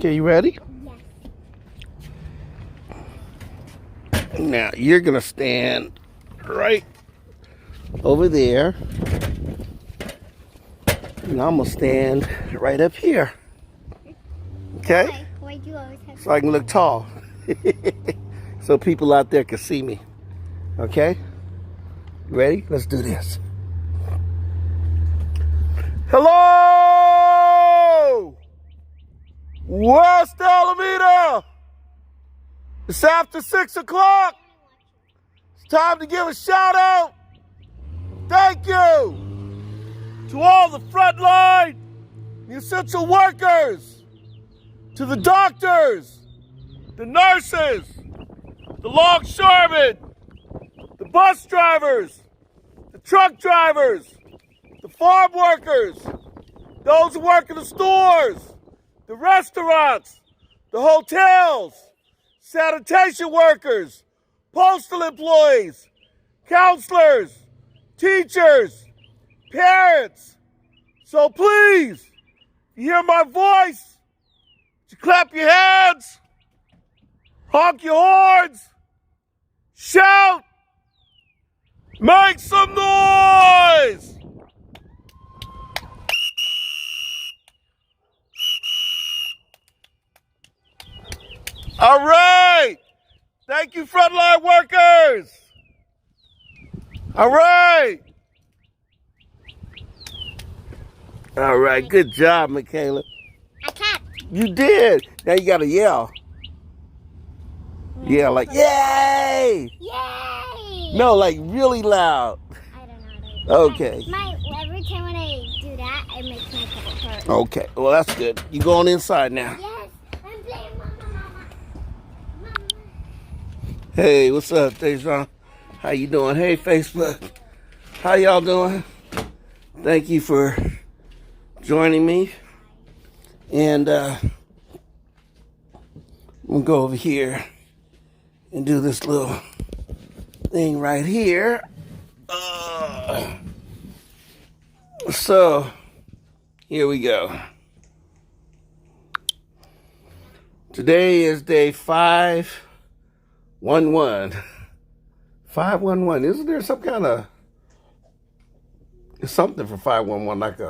Okay, you ready? Yes. Now, you're going to stand right over there. And I'm going to stand right up here. Okay? Why do you always have So I can look tall. So people out there can see me. Okay? Ready? Let's do this. Hello! West Alameda! It's after 6 o'clock. It's time to give a shout out. Thank you to all the frontline, the essential workers, to the doctors, the nurses, the longshoremen, the bus drivers, the truck drivers, the farm workers, those who work in the stores, the restaurants, the hotels, sanitation workers, postal employees, counselors, teachers, parents. So please, if you hear my voice, you clap your hands, honk your horns, shout, make some noise. All right. Thank you, frontline workers. All right. All right. Good job, Michaela. I can't. You did. Now you got to yell. Yeah, like, yay! Yay! No, like really loud. I don't know. Okay. Every time when I do that, it makes my throat hurt. Okay. Well, that's good. You going inside now. Yes. I'm playing Mama. Hey, what's up, Dejan? How you doing? Hey, Facebook. How y'all doing? Thank you for joining me. And I'm gonna go over here and do this little thing right here. So here we go. Today is day 511. 511. Isn't there some kind of something for 511 like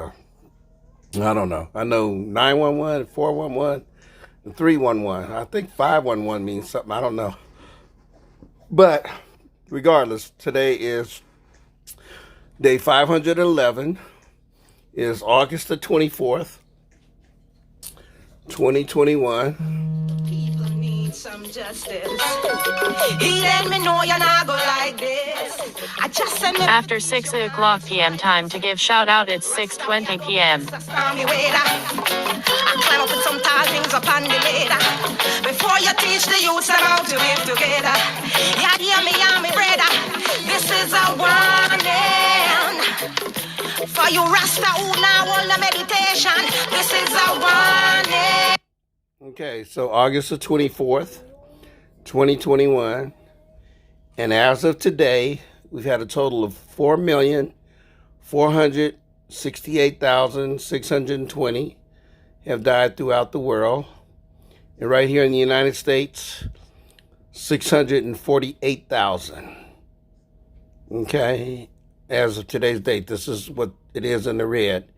I don't know. I know 911, 411, and 311. I think 511 means something. I don't know. But regardless, today is day 511. Is August the 24th, 2021. People need some justice. He let me know you're not go like this. I just sent me After 6 o'clock p.m. time to give shout out, it's 6:20 p.m. I climb up with some tall things up on the ladder. Before you teach the youths them how to live together. Yeah, hear me, brother. This is a warning. For you Rasta who now hold the meditation. This is a warning. Okay, so August the 24th, 2021. And as of today, we've had a total of 4,468,620 have died throughout the world. And right here in the United States, 648,000. Okay, as of today's date, this is what it is in the red.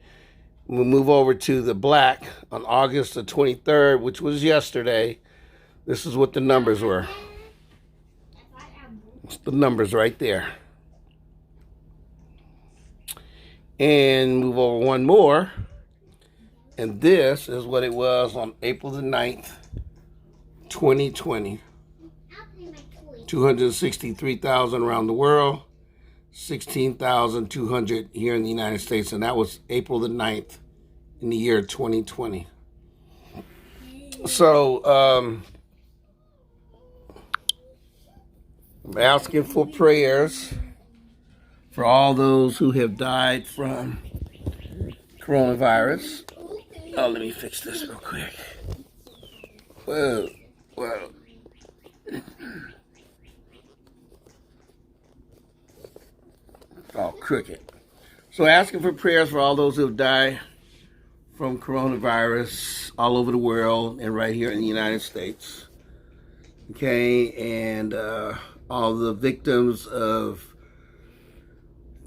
We'll move over to the black on August the 23rd, which was yesterday. This is what the numbers were. It's the numbers right there. And move over one more. And this is what it was on April the 9th, 2020. 263,000 around the world. 16,200 here in the United States, and that was April the 9th in the year 2020. So, I'm asking for prayers for all those who have died from coronavirus. Oh, let me fix this real quick. Whoa. Oh, crooked. So asking for prayers for all those who have died from coronavirus. all over the world and right here in the United States. Okay, and all the victims of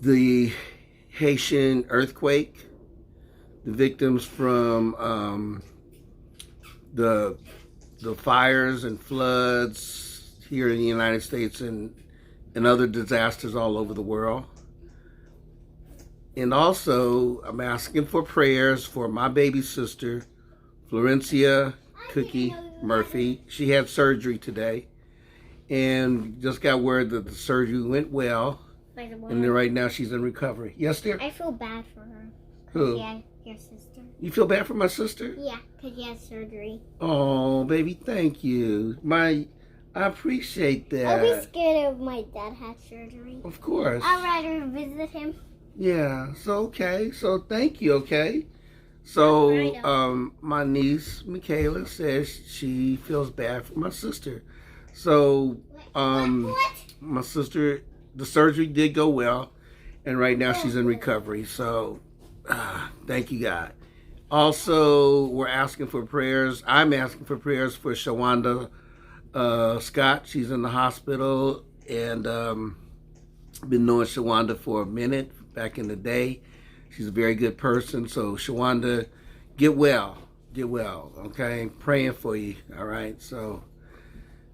the Haitian earthquake, the victims from the fires and floods here in the United States and other disasters all over the world. And also, I'm asking for prayers for my baby sister, Florencia Cookie Murphy. She had surgery today and just got word that the surgery went well. And then right now she's in recovery. Yes, dear? I feel bad for her. Who? Yeah, your sister. You feel bad for my sister? Yeah, because she had surgery. Oh, baby, thank you. I appreciate that. I'll be scared if my dad had surgery. Of course. I'd rather visit him. Yeah, so okay. So thank you, okay? So my niece Michaela says she feels bad for my sister. So my sister, the surgery did go well, and right now she's in recovery. So thank you, God. Also, we're asking for prayers. I'm asking for prayers for Shawanda Scott. She's in the hospital, and been knowing Shawanda for a minute back in the day. She's a very good person. So Shawanda, get well, okay? Praying for you, all right? So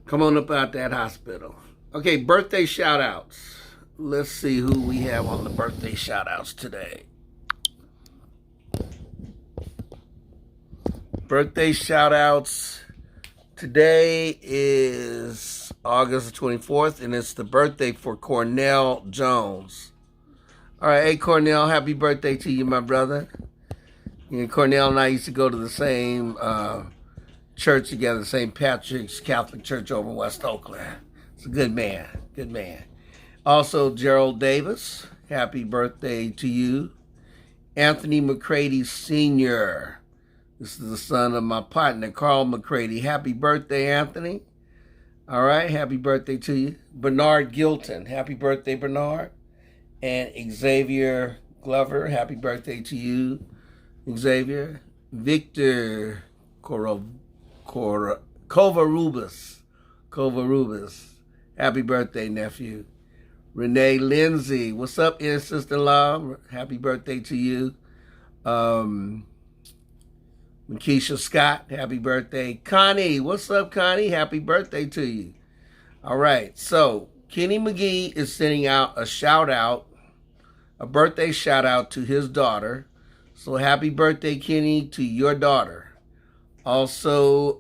come on up out that hospital. Okay, birthday shout outs. Let's see who we have on the birthday shout outs today. Birthday shout outs. Today is August 24th, and it's the birthday for Cornell Jones. All right, hey, Cornell, happy birthday to you, my brother. And Cornell and I used to go to the same church together, St. Patrick's Catholic Church over in West Oakland. It's a good man, good man. Also, Gerald Davis, happy birthday to you. Anthony McCready Sr., this is the son of my partner, Carl McCready. Happy birthday, Anthony. All right, happy birthday to you. Bernard Gilton, happy birthday, Bernard. And Xavier Glover, happy birthday to you, Xavier. Victor Covarubas, happy birthday, nephew. Renee Lindsay, what's up, sister-in-law? Happy birthday to you. Makisha Scott, happy birthday. Connie, what's up, Connie? Happy birthday to you. All right, so Kenny McGee is sending out a birthday shout out to his daughter. So happy birthday, Kenny, to your daughter. Also,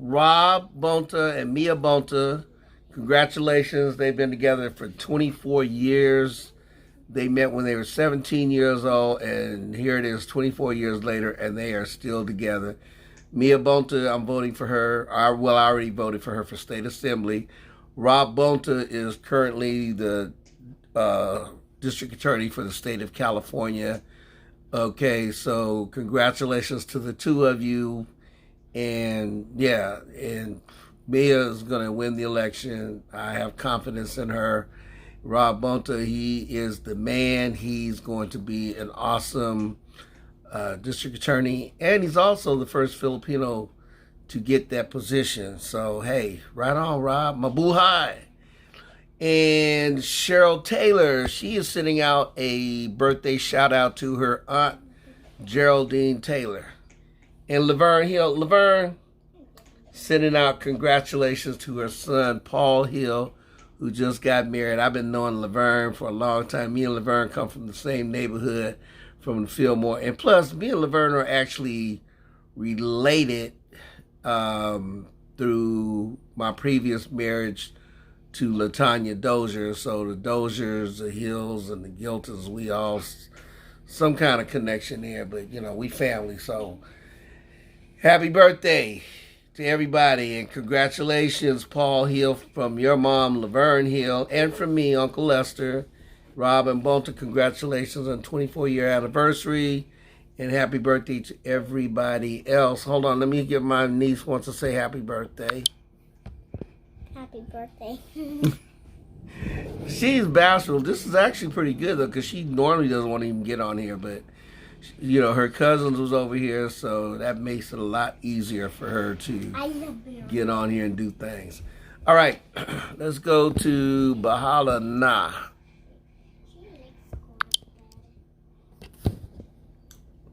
Rob Bonta and Mia Bonta, congratulations. They've been together for 24 years. They met when they were 17 years old, and here it is 24 years later, and they are still together. Mia Bonta, I'm voting for her. I already voted for her for State Assembly. Rob Bonta is currently the district attorney for the state of California. Okay, so congratulations to the two of you. And yeah, and Mia is going to win the election. I have confidence in her. Rob Bonta, he is the man. He's going to be an awesome district attorney, and he's also the first Filipino to get that position. So hey, right on, Rob. Mabuhay. And Cheryl Taylor, she is sending out a birthday shout out to her aunt Geraldine Taylor. And Laverne Hill, Laverne sending out congratulations to her son Paul Hill, who just got married. I've been knowing Laverne for a long time. Me and Laverne come from the same neighborhood, from the Fillmore. And plus, me and Laverne are actually related through my previous marriage to LaTanya Dozier. So the Doziers, the Hills, and the Giltons, we all some kind of connection there. But, you know, we family. So happy birthday to everybody, and congratulations, Paul Hill, from your mom, Laverne Hill, and from me, Uncle Lester. Rob and Bonta, congratulations on 24-year anniversary, and happy birthday to everybody else. Hold on, let me give my niece wants to say happy birthday. Happy birthday. She's bashful. This is actually pretty good though, because she normally doesn't want to even get on here, but you know, her cousins was over here, so that makes it a lot easier for her to get on here and do things. All right, let's go to Bahala Na.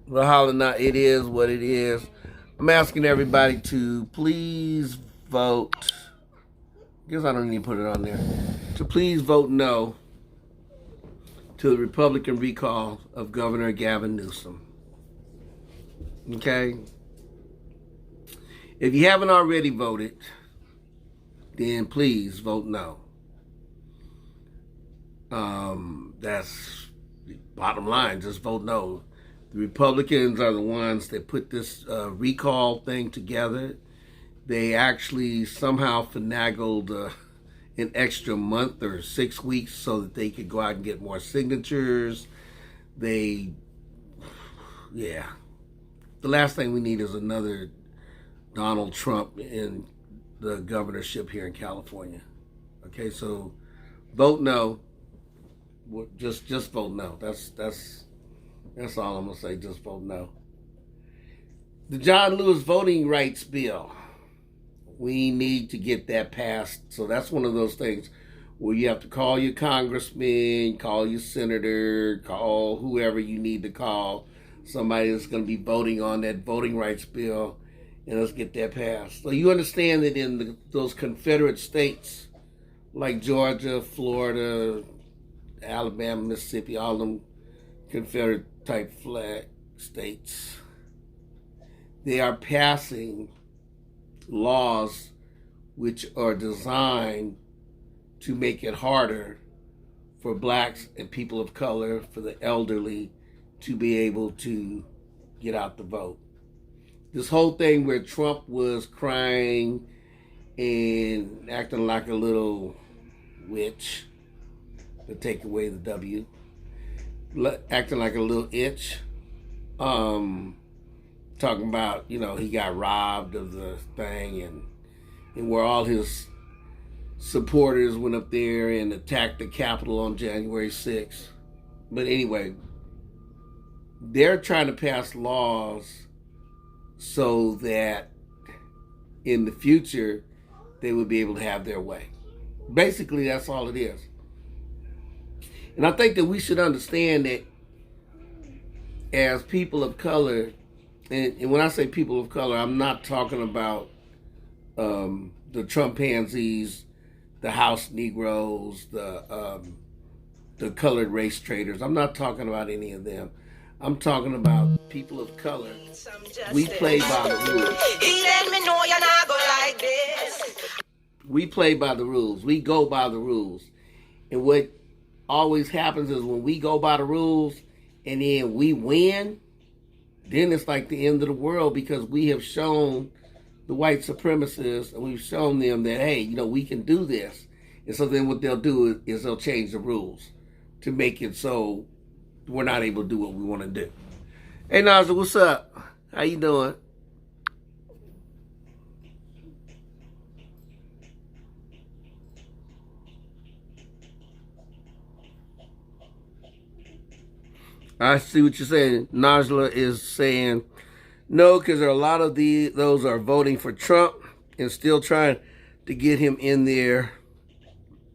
Bahala Na, it is what it is. I'm asking everybody to please vote. I guess I don't need to put it on there. To please vote no to the Republican recall of Governor Gavin Newsom. Okay? If you haven't already voted, then please vote no. That's the bottom line. Just vote no. The Republicans are the ones that put this recall thing together. They actually somehow finagled an extra month or 6 weeks so that they could go out and get more signatures. Yeah. The last thing we need is another Donald Trump in the governorship here in California. Okay, so vote no. Just vote no. That's all I'm gonna say. Just vote no. The John Lewis voting rights bill. We need to get that passed. So that's one of those things where you have to call your congressman, call your senator, call whoever you need to call. Somebody that's going to be voting on that voting rights bill, and let's get that passed. So you understand that in those Confederate states like Georgia, Florida, Alabama, Mississippi, all them Confederate type flag states, they are passing laws which are designed to make it harder for blacks and people of color, for the elderly, to be able to get out the vote. This whole thing where Trump was crying and acting like a little witch, to take away the W, acting like a little itch, talking about, you know, he got robbed of the thing, and where all his supporters went up there and attacked the Capitol on January 6th. But anyway, they're trying to pass laws so that in the future they would be able to have their way. Basically, that's all it is. And I think that we should understand that as people of color, and when I say people of color, I'm not talking about the Trump pansies, the House Negroes, the colored race traders. I'm not talking about any of them. I'm talking about people of color. We play by the rules. He let me know you're not go like this. We play by the rules. We go by the rules. And what always happens is when we go by the rules and then we win, then it's like the end of the world, because we have shown the white supremacists, and we've shown them that, hey, you know, we can do this. And so then what they'll do is they'll change the rules to make it so we're not able to do what we want to do. Hey, Naza, what's up? How you doing? I see what you're saying. Najla is saying no, because there are a lot of those are voting for Trump and still trying to get him in there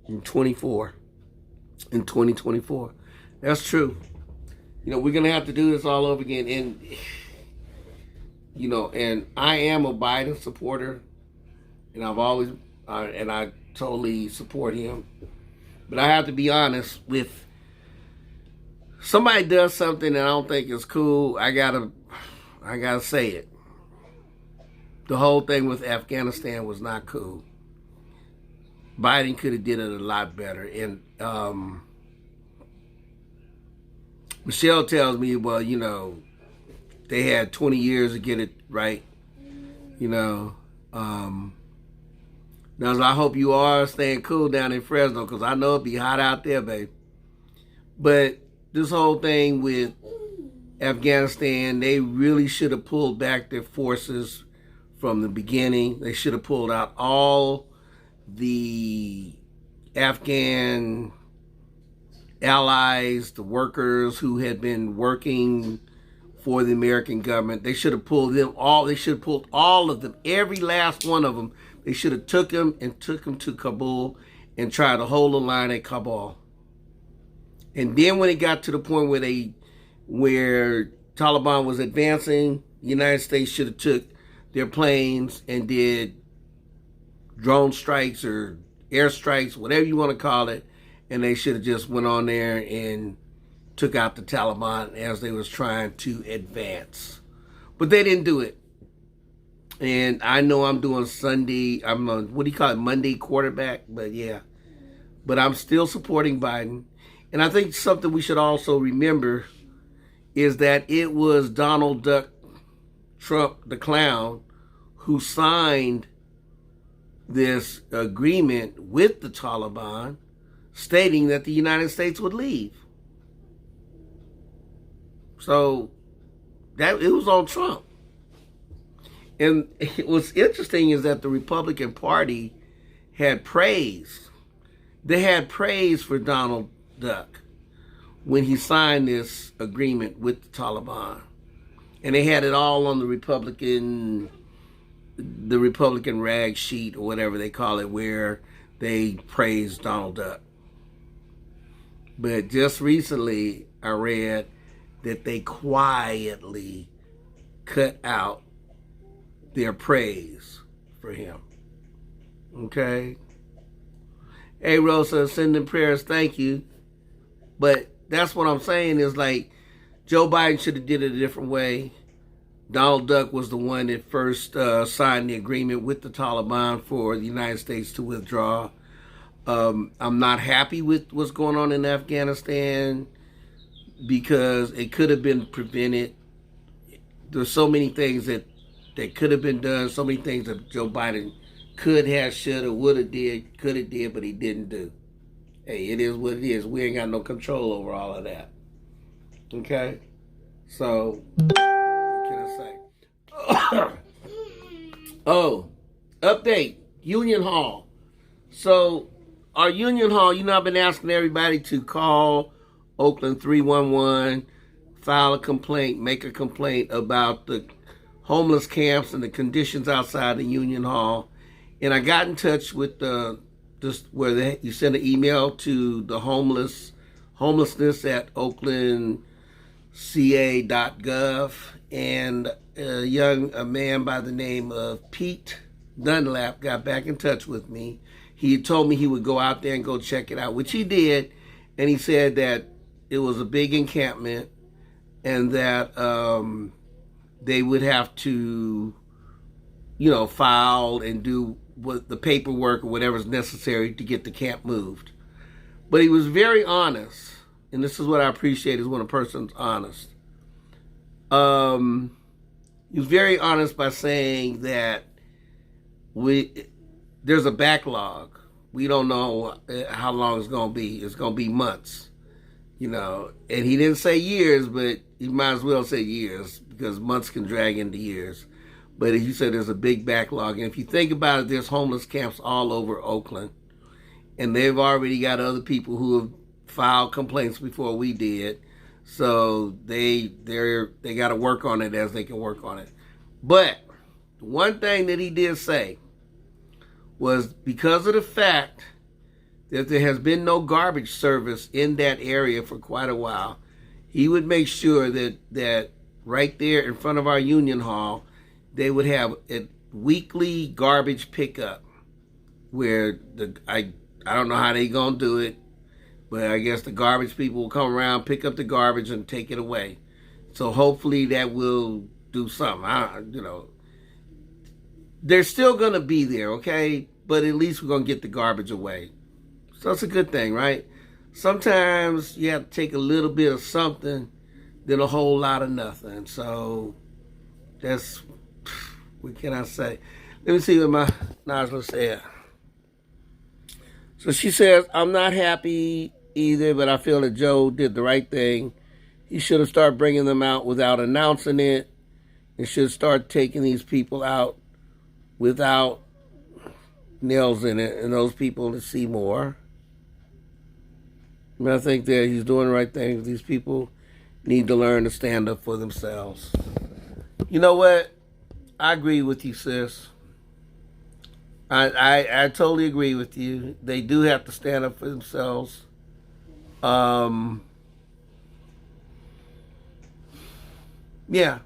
in 2024. That's true. You know, we're going to have to do this all over again. And, you know, and I am a Biden supporter, and I've always, and I totally support him. But I have to be honest, with somebody does something that I don't think is cool, I gotta say it. The whole thing with Afghanistan was not cool. Biden could have did it a lot better. And Michelle tells me, well, you know, they had 20 years to get it right. You know, now I hope you are staying cool down in Fresno, because I know it'll be hot out there, babe. But this whole thing with Afghanistan, they really should have pulled back their forces from the beginning. They should have pulled out all the Afghan allies, the workers who had been working for the American government. They should have pulled them all. They should have pulled all of them, every last one of them. They should have took them to Kabul and tried to hold the line at Kabul. And then when it got to the point where Taliban was advancing, the United States should have took their planes and did drone strikes or air strikes, whatever you want to call it, and they should have just went on there and took out the Taliban as they was trying to advance. But they didn't do it. And I know I'm doing Sunday, I'm a, what do you call it, Monday quarterback, but yeah. But I'm still supporting Biden. And I think something we should also remember is that it was Donald Duck Trump, the clown, who signed this agreement with the Taliban stating that the United States would leave. So that it was on Trump. And what's interesting is that the Republican Party had praise. They had praise for Donald Duck when he signed this agreement with the Taliban. And they had it all on the Republican rag sheet or whatever they call it, where they praised Donald Duck. But just recently I read that they quietly cut out their praise for him. Okay? Hey, Rosa, sending prayers, thank you. But that's what I'm saying is, like, Joe Biden should have did it a different way. Donald Duck was the one that first signed the agreement with the Taliban for the United States to withdraw. I'm not happy with what's going on in Afghanistan because it could have been prevented. There's so many things that could have been done, so many things that Joe Biden could have, should have, would have did, could have did, but he didn't do. Hey, it is what it is. We ain't got no control over all of that. Okay? So, what can I say? Oh, update. Union Hall. So, our Union Hall, you know, I've been asking everybody to call Oakland 311, file a complaint, make a complaint about the homeless camps and the conditions outside the Union Hall. And I got in touch with you send an email to the homelessness at oaklandca.gov, and a man by the name of Pete Dunlap got back in touch with me. He had told me he would go out there and go check it out, which he did, and he said that it was a big encampment and that they would have to, file and do what the paperwork or whatever's necessary to get the camp moved. But he was very honest, and this is what I appreciate is when a person's honest. He was very honest by saying that there's a backlog. We don't know how long it's going to be. It's going to be months, and he didn't say years, but he might as well say years because months can drag into years. But he said there's a big backlog. And if you think about it, there's homeless camps all over Oakland. And they've already got other people who have filed complaints before we did. So they got to work on it as they can work on it. But one thing that he did say was because of the fact that there has been no garbage service in that area for quite a while, he would make sure that right there in front of our Union Hall, they would have a weekly garbage pickup where I don't know how they gonna do it, but I guess the garbage people will come around, pick up the garbage, and take it away. So hopefully that will do something. They're still gonna be there, okay? But at least we're gonna get the garbage away. So that's a good thing, right? Sometimes you have to take a little bit of something than a whole lot of nothing. So that's, what can I say? Let me see what my Najla said. So she says, I'm not happy either, but I feel that Joe did the right thing. He should have started bringing them out without announcing it, and should start taking these people out without nails in it, and those people to see more. And I think that he's doing the right thing. These people need to learn to stand up for themselves. You know what? I agree with you, sis. I totally agree with you. They do have to stand up for themselves. Um, yeah.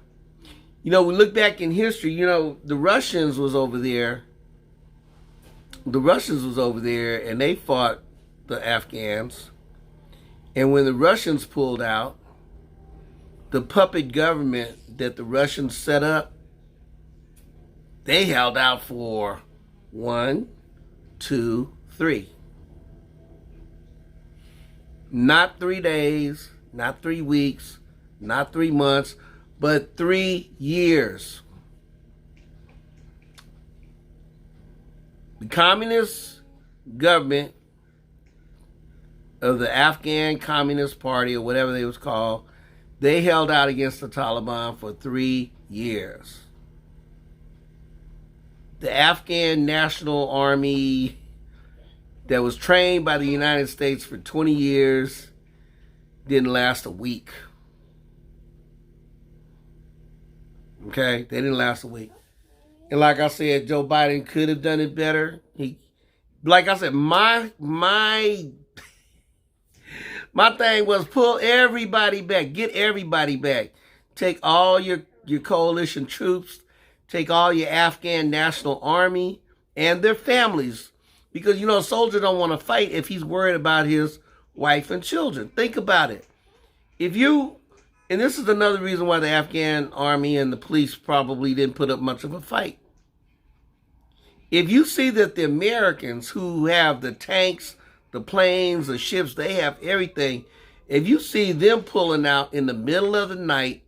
You know, we look back in history, you know, the Russians was over there. The Russians was over there and they fought the Afghans. And when the Russians pulled out, the puppet government that the Russians set up, they held out for 1, 2, 3. Not 3 days, not 3 weeks, not 3 months, but 3 years. The communist government of the Afghan Communist Party, or whatever they was called, they held out against the Taliban for 3 years. The Afghan National Army that was trained by the United States for 20 years didn't last a week. Okay? They didn't last a week. And like I said, Joe Biden could have done it better. Like I said, my thing was pull everybody back, get everybody back. Take all your coalition troops, take all your Afghan National Army and their families. Because, you know, a soldier don't want to fight if he's worried about his wife and children. Think about it. If you, and this is another reason why the Afghan army and the police probably didn't put up much of a fight. If you see that the Americans who have the tanks, the planes, the ships, they have everything. If you see them pulling out in the middle of the night,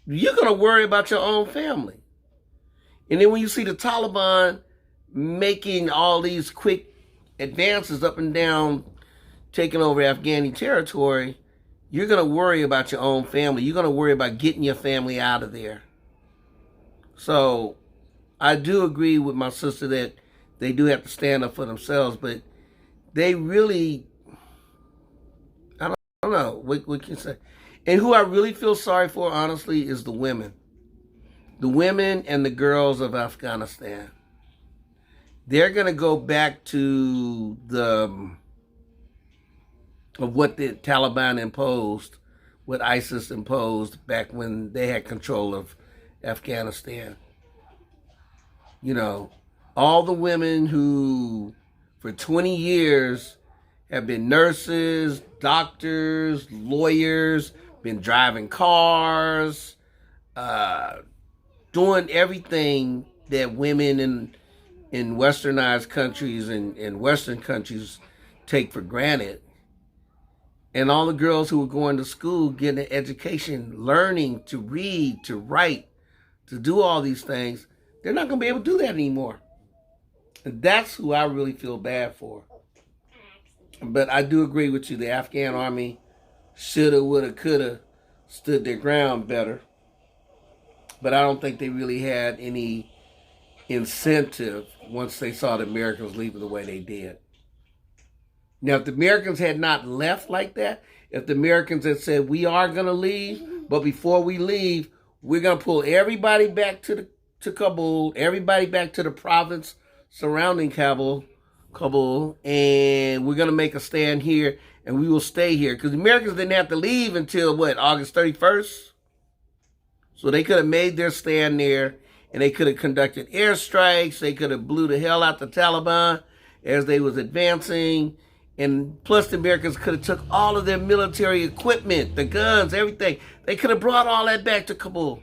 you're going to worry about your own family. And then when you see the Taliban making all these quick advances up and down, taking over Afghani territory, you're going to worry about your own family. You're going to worry about getting your family out of there. So I do agree with my sister that they do have to stand up for themselves, but they really, I don't know, what can you say? And who I really feel sorry for, honestly, is the women. The women and the girls of Afghanistan. They're going to go back to of what the Taliban imposed, what ISIS imposed back when they had control of Afghanistan. You know, all the women who for 20 years have been nurses, doctors, lawyers, been driving cars, doing everything that women in westernized countries and in Western countries take for granted. And all the girls who were going to school, getting an education, learning to read, to write, to do all these things, they're not going to be able to do that anymore. And that's who I really feel bad for. But I do agree with you. The Afghan army shoulda, woulda, coulda stood their ground better. But I don't think they really had any incentive once they saw the Americans leaving the way they did. Now, if the Americans had not left like that, if the Americans had said, we are going to leave, but before we leave, we're going to pull everybody back to Kabul, everybody back to the province surrounding Kabul, and we're going to make a stand here, and we will stay here. Because the Americans didn't have to leave until, August 31st? So they could have made their stand there, and they could have conducted airstrikes. They could have blew the hell out the Taliban as they was advancing. And plus the Americans could have took all of their military equipment, the guns, everything. They could have brought all that back to Kabul.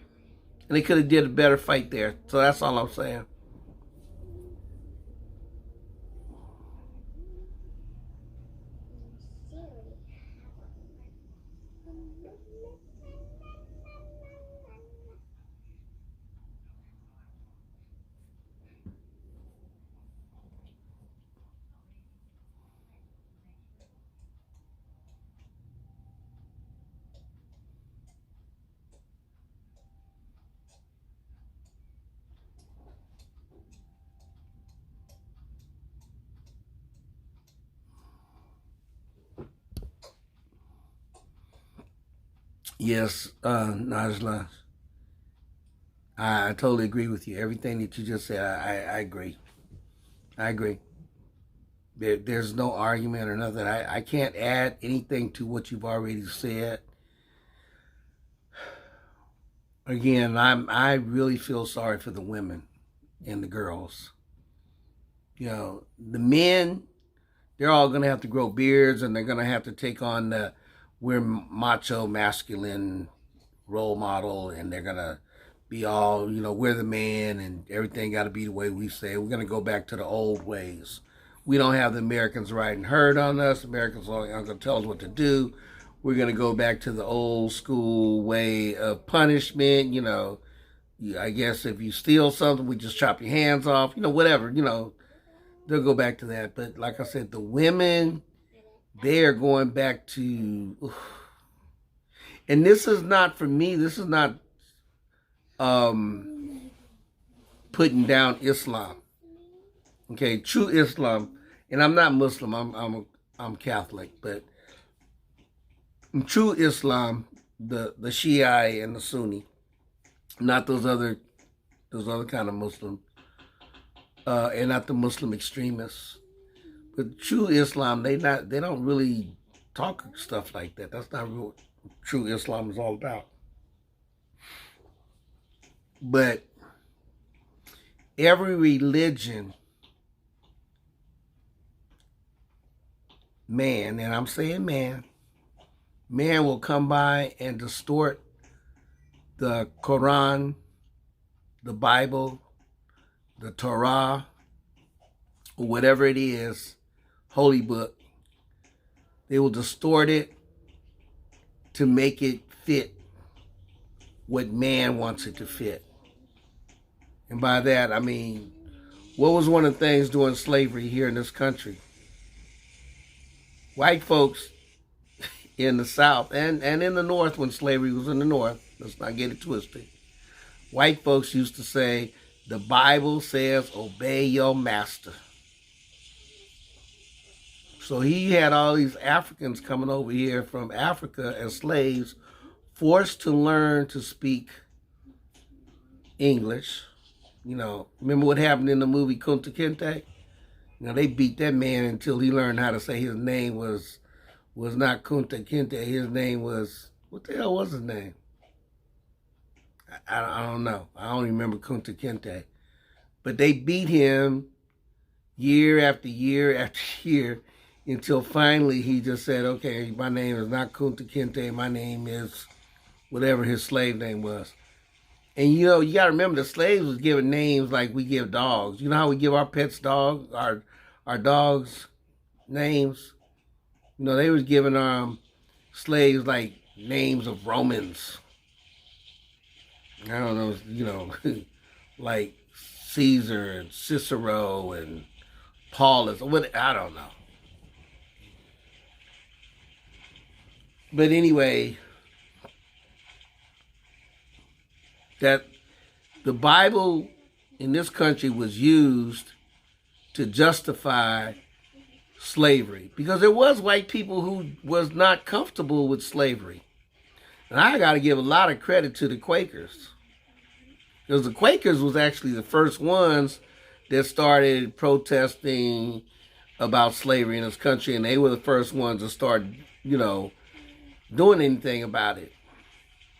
And they could have did a better fight there. So that's all I'm saying. Yes, Najla, I totally agree with you. Everything that you just said, I agree. I agree. There's no argument or nothing. I can't add anything to what you've already said. Again, I really feel sorry for the women and the girls. You know, the men, they're all gonna have to grow beards and they're gonna have to take on the we're macho masculine role model, and they're gonna be all, we're the man and everything got to be the way we say. We're gonna go back to the old ways. We don't have the Americans riding herd on us. Americans aren't gonna tell us what to do. We're gonna go back to the old school way of punishment. I guess if you steal something, we just chop your hands off. Whatever. They'll go back to that. But like I said, the women, they are going back to, and this is not for me. This is not putting down Islam. Okay, true Islam, and I'm not Muslim. I'm Catholic, but true Islam, the Shia and the Sunni, not those other kind of Muslims, and not the Muslim extremists. But true Islam, they don't really talk stuff like that. That's not what true Islam is all about. But every religion, man, and I'm saying man will come by and distort the Quran, the Bible, the Torah, or whatever it is, holy book. They will distort it to make it fit what man wants it to fit. And by that, I mean, what was one of the things during slavery here in this country? White folks in the South and in the North, when slavery was in the North, let's not get it twisted, white folks used to say, the Bible says, obey your master. So he had all these Africans coming over here from Africa as slaves, forced to learn to speak English. Remember what happened in the movie Kunta Kinte? They beat that man until he learned how to say his name was not Kunta Kinte. His name was, what the hell was his name? I don't know. I don't remember Kunta Kinte. But they beat him year after year after year until finally he just said, okay, my name is not Kunta Kinte. My name is whatever his slave name was. And you got to remember, the slaves was given names like we give dogs. You know how we give our pets dogs, our dogs names? They was giving slaves like names of Romans. I don't know, like Caesar and Cicero and Paulus. I don't know. But anyway, that the Bible in this country was used to justify slavery, because there was white people who was not comfortable with slavery. And I got to give a lot of credit to the Quakers, because the Quakers was actually the first ones that started protesting about slavery in this country, and they were the first ones to start, doing anything about it.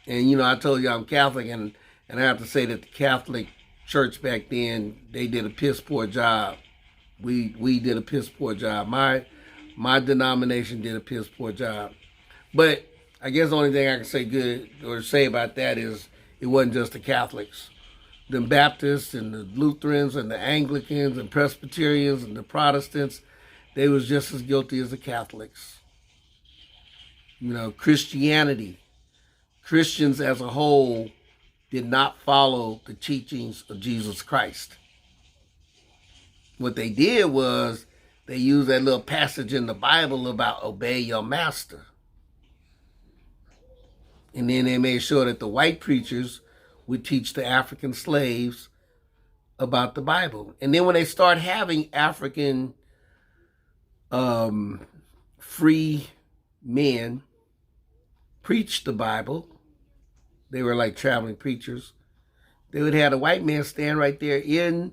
And, I told you I'm Catholic, and I have to say that the Catholic Church back then, they did a piss poor job. We did a piss poor job. My denomination did a piss poor job. But I guess the only thing I can say good or say about that is it wasn't just the Catholics. The Baptists and the Lutherans and the Anglicans and Presbyterians and the Protestants, they was just as guilty as the Catholics. Christianity, Christians as a whole did not follow the teachings of Jesus Christ. What they did was they used that little passage in the Bible about obey your master. And then they made sure that the white preachers would teach the African slaves about the Bible. And then when they start having African free men preach the Bible, They were like traveling preachers. They would have a white man stand right there in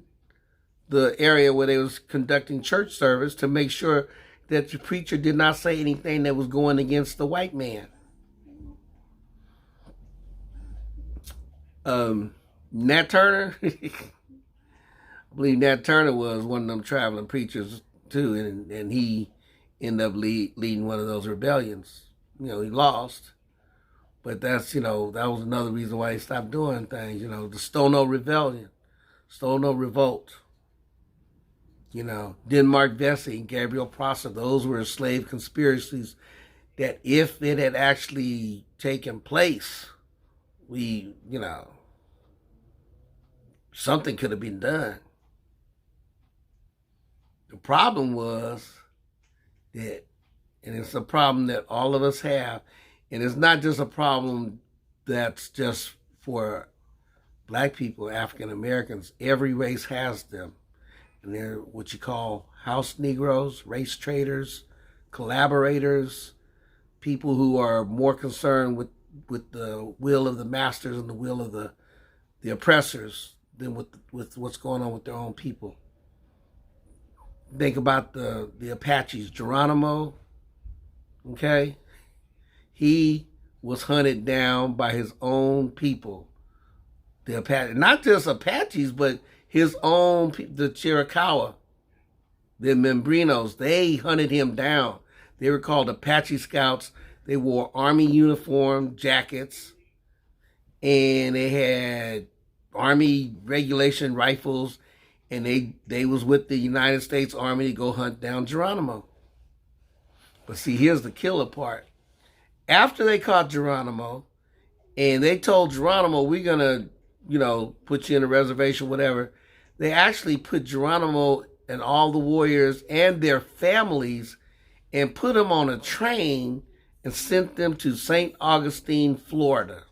the area where they was conducting church service to make sure that the preacher did not say anything that was going against the white man. Nat Turner, I believe Nat Turner was one of them traveling preachers too, and he ended up leading one of those rebellions. He lost. But that's, that was another reason why he stopped doing things, the Stono Rebellion, Stono Revolt. Denmark Vesey and Gabriel Prosser, those were slave conspiracies that if it had actually taken place, something could have been done. The problem was that, and it's a problem that all of us have, and it's not just a problem that's just for black people, African Americans. Every race has them. And they're what you call house Negroes, race traders, collaborators, people who are more concerned with the will of the masters and the will of the oppressors than with what's going on with their own people. Think about the Apaches. Geronimo, okay? He was hunted down by his own people. The Apaches, not just Apaches, but his own people, the Chiricahua, the Membrinos, they hunted him down. They were called Apache Scouts. They wore Army uniform jackets, and they had Army regulation rifles, and they was with the United States Army to go hunt down Geronimo. But see, here's the killer part. After they caught Geronimo, and they told Geronimo, we're going to, put you in a reservation, whatever, they actually put Geronimo and all the warriors and their families and put them on a train and sent them to St. Augustine, Florida,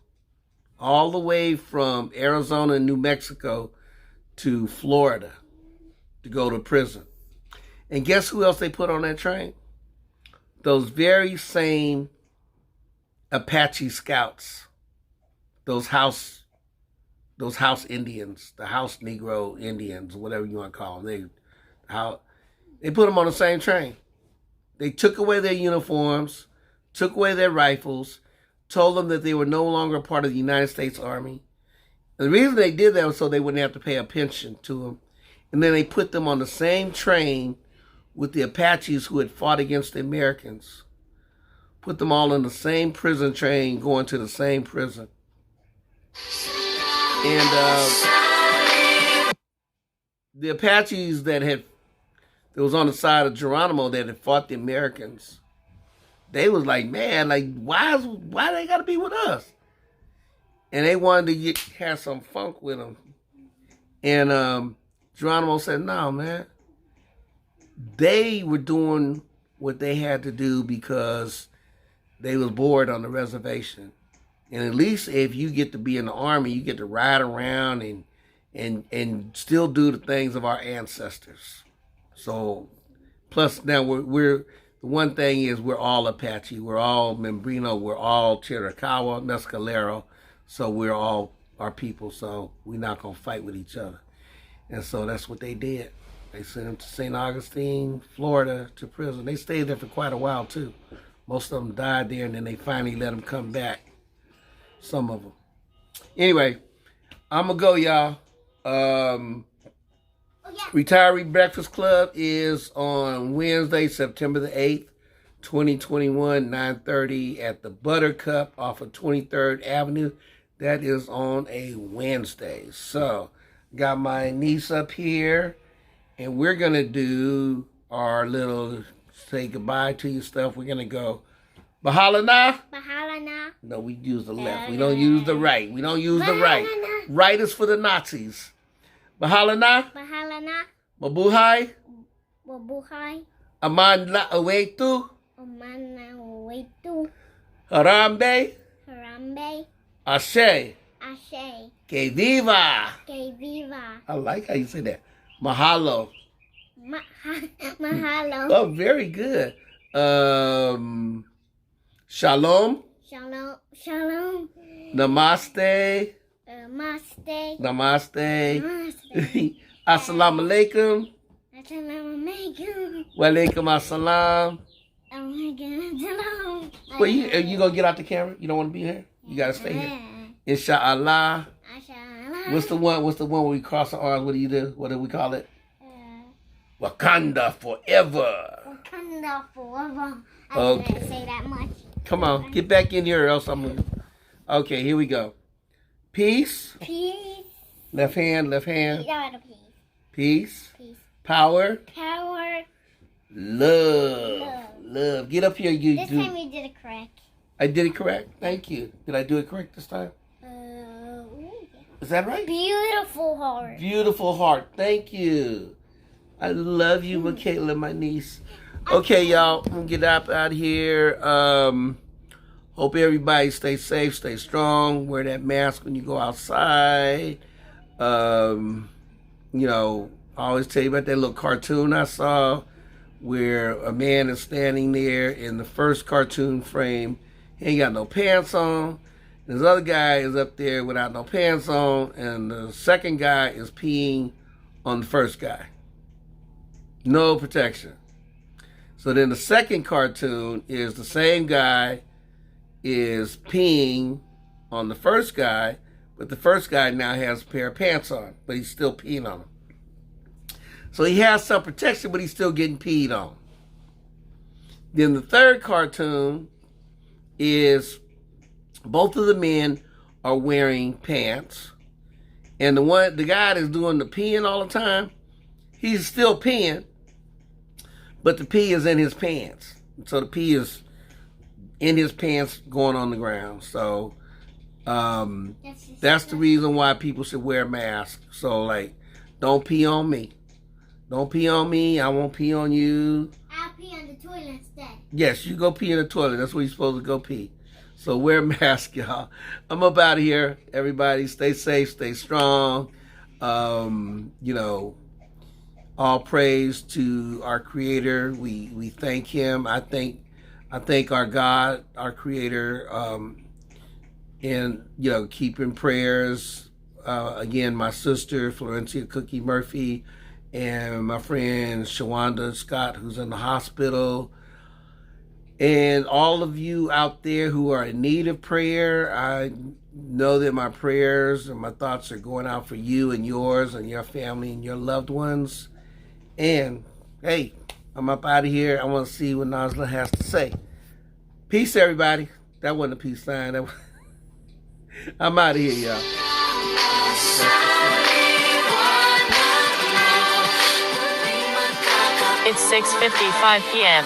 all the way from Arizona and New Mexico to Florida to go to prison. And guess who else they put on that train? Those very same Apache scouts, those house Indians, the house Negro Indians, whatever you want to call them. They put them on the same train. They took away their uniforms, took away their rifles, told them that they were no longer part of the United States Army. And the reason they did that was so they wouldn't have to pay a pension to them. And then they put them on the same train with the Apaches who had fought against the Americans. Put them all in the same prison train, going to the same prison. And the Apaches that was on the side of Geronimo that had fought the Americans, they was like, man, like why they gotta be with us? And they wanted to have some funk with them. And Geronimo said, no, man. They were doing what they had to do because they was bored on the reservation. And at least if you get to be in the Army, you get to ride around and still do the things of our ancestors. So, plus now we're the one thing is we're all Apache, we're all Membrino, we're all Chiricahua, Mescalero, so we're all our people, so we're not going to fight with each other. And so that's what they did. They sent them to St. Augustine, Florida, to prison. They stayed there for quite a while, too. Most of them died there, and then they finally let them come back. Some of them. Anyway, I'm going to go, y'all. Retiree Breakfast Club is on Wednesday, September the 8th, 2021, 9:30 at the Buttercup off of 23rd Avenue. That is on a Wednesday. So, got my niece up here, and we're going to do our little say goodbye to you stuff. We're going to go, Bahala na? Bahala na. No, we use the left. We don't use the right. We don't use the right. Right is for the Nazis. Bahala na? Bahala na. Mabuhay? Mabuhay. Aman la awaitu? Aman na awaitu. Harambe? Harambe. Ashe? Ashe. Que viva? Que viva. I like how you say that. Mahalo. Mahalo. Oh, very good. Shalom. Shalom. Shalom. Namaste. Namaste. Namaste. Namaste. Assalamu alaikum. Assalamualaikum. Walaikum assalam. Assalamualaikum. Well, you gonna get out the camera? You don't want to be here? You gotta stay here. Inshallah. Inshallah. What's the one where we cross the arms? What do you do? What do we call it? Wakanda forever. Wakanda forever. I Okay. didn't say that much. Come on, get back in here or else I'm gonna... Okay, here we go. Peace. Peace. Left hand, left hand. Peace. Peace. Peace. Power. Power. Love. Love. Get up here, you This do. time you did it correct. I did it correct. Thank you. Did I do it correct this time? Is that right? Beautiful heart. Beautiful heart. Thank you. I love you, Michaela, my niece. Okay, y'all. I'm gonna get up out of here. Hope everybody stay safe, stay strong. Wear that mask when you go outside. You know, I always tell you about that little cartoon I saw where a man is standing there in the first cartoon frame. He ain't got no pants on. This other guy is up there without no pants on, and the second guy is peeing on the first guy. No protection. So then the second cartoon is the same guy is peeing on the first guy, but the first guy now has a pair of pants on, but he's still peeing on him. So he has some protection, but he's still getting peed on. Then the third cartoon is both of the men are wearing pants, and the guy that's doing the peeing all the time, he's still peeing, but the pee is in his pants. So the pee is in his pants going on the ground. So that's the reason why people should wear masks. So like, don't pee on me. Don't pee on me. I won't pee on you. I'll pee on the toilet instead. Yes, you go pee in the toilet. That's where you're supposed to go pee. So wear a mask, y'all. I'm up out of here. Everybody stay safe, stay strong. You know, all praise to our Creator. We thank Him. I thank our God, our Creator, and you know, keep in prayers. Again, my sister Florencia Cookie Murphy, and my friend Shawanda Scott, who's in the hospital. And all of you out there who are in need of prayer, I know that my prayers and my thoughts are going out for you and yours and your family and your loved ones. And, hey, I'm up out of here. I want to see what Nazla has to say. Peace, everybody. That wasn't a peace sign. I'm out of here, y'all. It's 6:55 p.m.